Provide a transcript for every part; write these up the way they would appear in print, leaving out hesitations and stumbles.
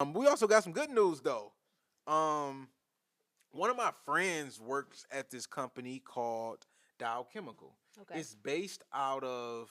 We also got some good news though. Um, One of my friends works at this company called Dow Chemical. Okay. It's based out of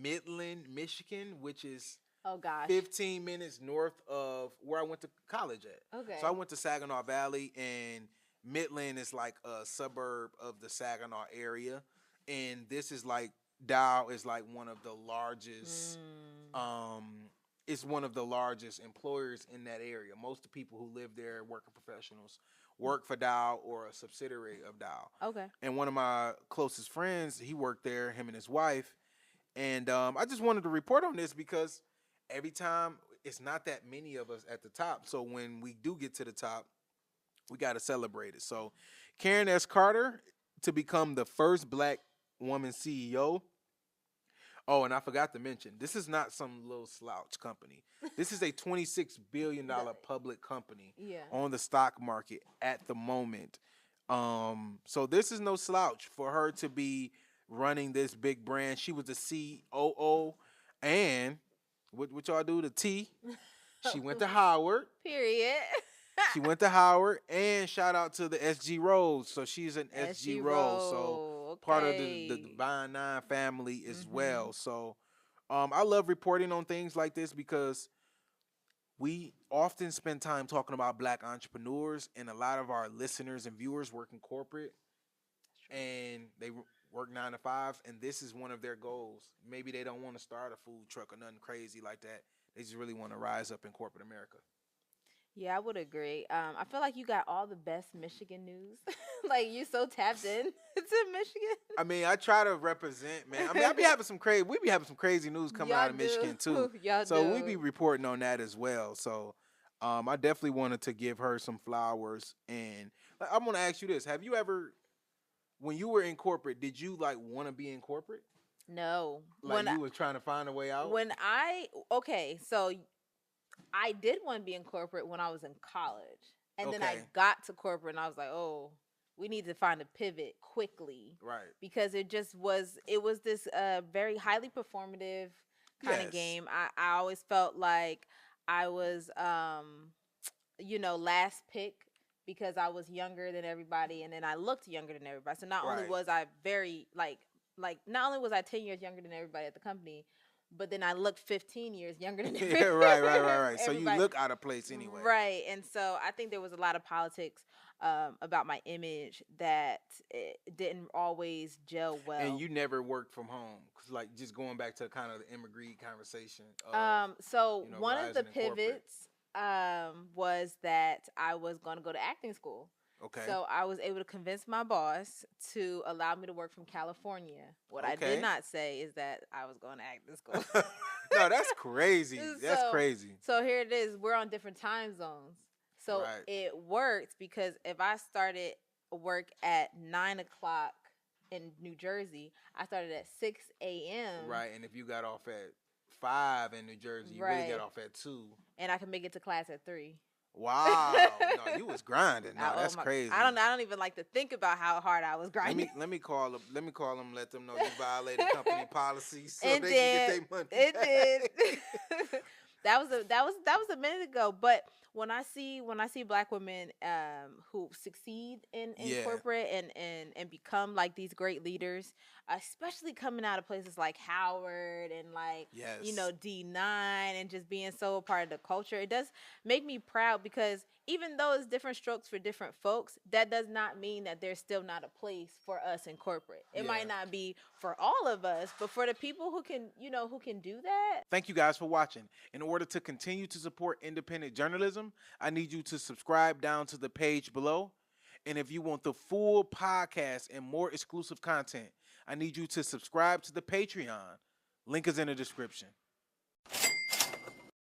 Midland, Michigan, which is Oh gosh. 15 minutes north of where I went to college at. So I Okay. went to Saginaw Valley, and Midland is like a suburb of the Saginaw area. And this is like Dow is like one of the largest Mm. um it's one of the largest employers in that area. Most of the people who live there, working professionals, work for Dow or a subsidiary of Dow. Okay. And one of my closest friends, he worked there, him and his wife. And I just wanted to report on this because every time it's not that many of us at the top. So when we do get to the top, we got to celebrate it. So Karen S. Carter to become the first black woman CEO. Oh, and I forgot to mention, this is not some little slouch company. This is a $26 billion public company Yeah. on the stock market at the moment. So this is no slouch for her to be running this big brand. She was the COO, and what y'all do? The T. She went to Howard. Period. She went to Howard, and shout out to the SG Rose. So she's an SG SG Rose. So roll. part of the Okay. Divine Nine family as Mhm. well. So I love reporting on things like this because we often spend time talking about black entrepreneurs, and a lot of our listeners and viewers work in corporate That's true. and they work 9 to 5, and this is one of their goals. Maybe they don't want to start a food truck or nothing crazy like that. They just really want to rise up in corporate America. Yeah, I would agree. I feel like you got all the best Michigan news. Like you so tapped in to I mean, I try to represent, man. I mean, I be Michigan. having some crazy. We be having some crazy news coming Y'all out of do. Michigan too. Y'all So we be do. reporting on that as well. So, I definitely wanted to give her some flowers. And I'm gonna ask you this: have you ever, when you were in corporate, did you like want to be in corporate? No. Like you was trying to find a way out? When I okay, so I did want to be in corporate when I was in college. And then I Okay, got to corporate and I was like, "Oh, we need to find a pivot quickly." right. Because it was this very highly performative kind of Yes. game. I always felt like I was last pick because I was younger than everybody and then I looked younger than everybody. So not only Right. was I very like not only was I 10 years younger than everybody at the company, but then I looked 15 years younger than Yeah, right. So you everybody. look out of place anyway. Right. And so I think there was a lot of politics about my image that it didn't always gel And well. you never worked from home, 'cause, like just going back to kind of the immigrant conversation of So one of the rising in corporate. pivots was that I was going to go to acting school. Okay. So I was able to convince my boss to allow me to work from California. What I did Okay. not say is that I was going to acting school. No, that's crazy. That's so crazy. so here it is. We're on different time zones. So Right. it worked because if I started work at 9 o'clock in New Jersey, I started at 6 a.m. Right. And if you got off at 5 in New Jersey, you really got Right. off at 2. And I can make it to class at 3. Wow. No, you was grinding. No, Oh that's my! crazy. I don't even like to think about how hard I was grinding. Let me call them. Let them know you violated company policies so It they can get did. their money It back. did. That was a minute ago. But when I see black women who succeed in Yeah. corporate and become like these great leaders, especially coming out of places like Howard and like Yes. D9 and just being so a part of the culture, it does make me proud because even though it's different strokes for different folks, that does not mean that there's still not a place for us in corporate. It Yeah. might not be for all of us, but for the people who can do that. Thank you guys for watching. In order to continue to support independent journalism, I need you to subscribe down to the page below. And if you want the full podcast and more exclusive content, I need you to subscribe to the Patreon. Link is in the description.